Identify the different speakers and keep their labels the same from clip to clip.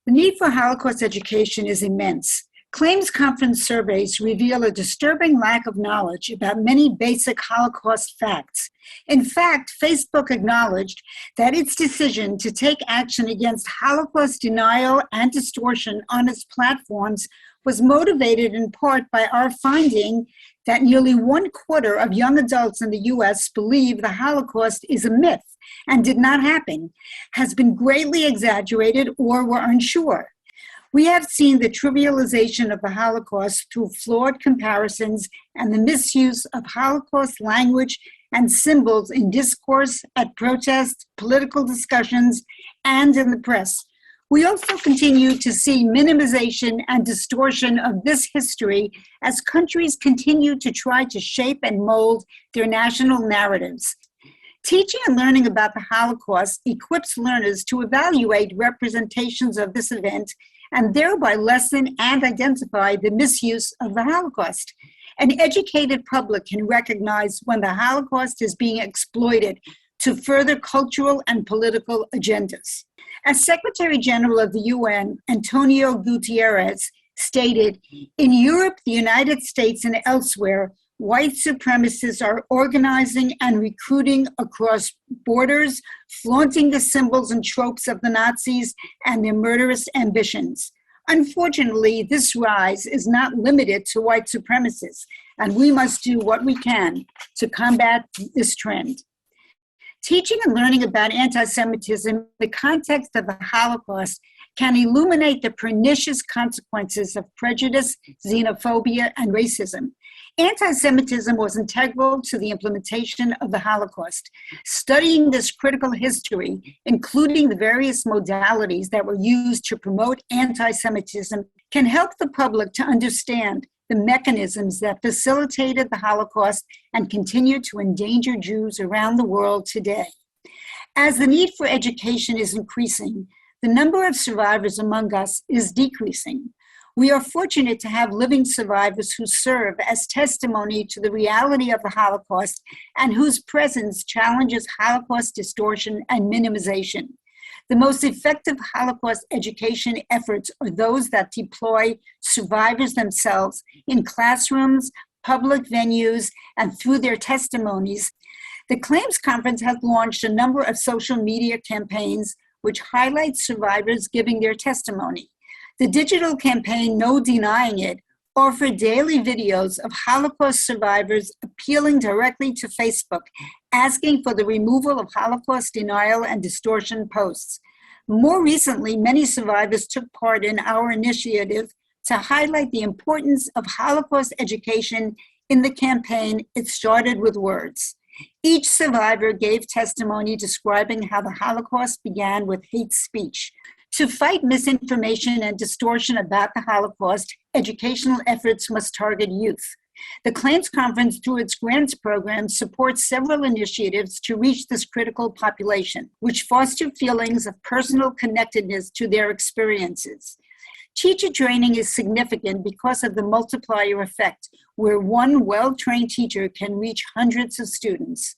Speaker 1: The need for Holocaust education is immense. Claims conference surveys reveal a disturbing lack of knowledge about many basic Holocaust facts. In fact, Facebook acknowledged that its decision to take action against Holocaust denial and distortion on its platforms was motivated in part by our finding that nearly 1/4 of young adults in the U.S. believe the Holocaust is a myth and did not happen, has been greatly exaggerated, or were unsure. We have seen the trivialization of the Holocaust through flawed comparisons and the misuse of Holocaust language and symbols in discourse, at protests, political discussions, and in the press. We also continue to see minimization and distortion of this history as countries continue to try to shape and mold their national narratives. Teaching and learning about the Holocaust equips learners to evaluate representations of this event and thereby lessen and identify the misuse of the Holocaust. An educated public can recognize when the Holocaust is being exploited to further cultural and political agendas. As Secretary General of the UN, Antonio Guterres, stated, in Europe, the United States, and elsewhere, white supremacists are organizing and recruiting across borders, flaunting the symbols and tropes of the Nazis and their murderous ambitions. Unfortunately, this rise is not limited to white supremacists, and we must do what we can to combat this trend. Teaching and learning about anti-Semitism in the context of the Holocaust can illuminate the pernicious consequences of prejudice, xenophobia, and racism. Anti-Semitism was integral to the implementation of the Holocaust. Studying this critical history, including the various modalities that were used to promote anti-Semitism, can help the public to understand the mechanisms that facilitated the Holocaust and continue to endanger Jews around the world today. As the need for education is increasing, the number of survivors among us is decreasing. We are fortunate to have living survivors who serve as testimony to the reality of the Holocaust and whose presence challenges Holocaust distortion and minimization. The most effective Holocaust education efforts are those that deploy survivors themselves in classrooms, public venues, and through their testimonies. The Claims Conference has launched a number of social media campaigns which highlight survivors giving their testimony. The digital campaign, No Denying It, offered daily videos of Holocaust survivors appealing directly to Facebook, asking for the removal of Holocaust denial and distortion posts. More recently, many survivors took part in our initiative to highlight the importance of Holocaust education in the campaign, It Started with Words. Each survivor gave testimony describing how the Holocaust began with hate speech. To fight misinformation and distortion about the Holocaust, educational efforts must target youth. The Claims Conference, through its grants program, supports several initiatives to reach this critical population, which foster feelings of personal connectedness to their experiences. Teacher training is significant because of the multiplier effect, where one well-trained teacher can reach hundreds of students.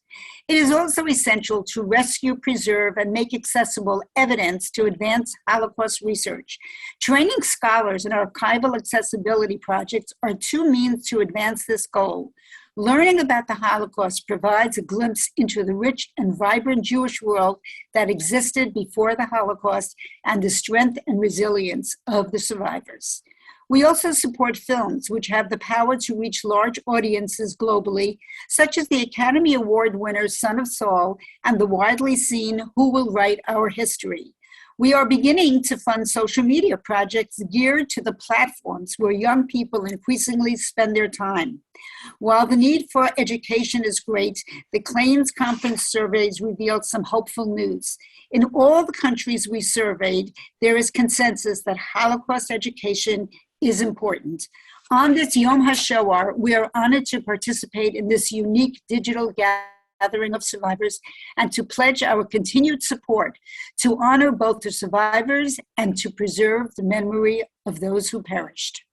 Speaker 1: It is also essential to rescue, preserve, and make accessible evidence to advance Holocaust research. Training scholars and archival accessibility projects are two means to advance this goal. Learning about the Holocaust provides a glimpse into the rich and vibrant Jewish world that existed before the Holocaust and the strength and resilience of the survivors. We also support films which have the power to reach large audiences globally, such as the Academy Award winner Son of Saul and the widely seen Who Will Write Our History. We are beginning to fund social media projects geared to the platforms where young people increasingly spend their time. While the need for education is great, the Claims Conference surveys revealed some hopeful news. In all the countries we surveyed, there is consensus that Holocaust education is important. On this Yom HaShoah, we are honored to participate in this unique digital gathering of survivors and to pledge our continued support to honor both the survivors and to preserve the memory of those who perished.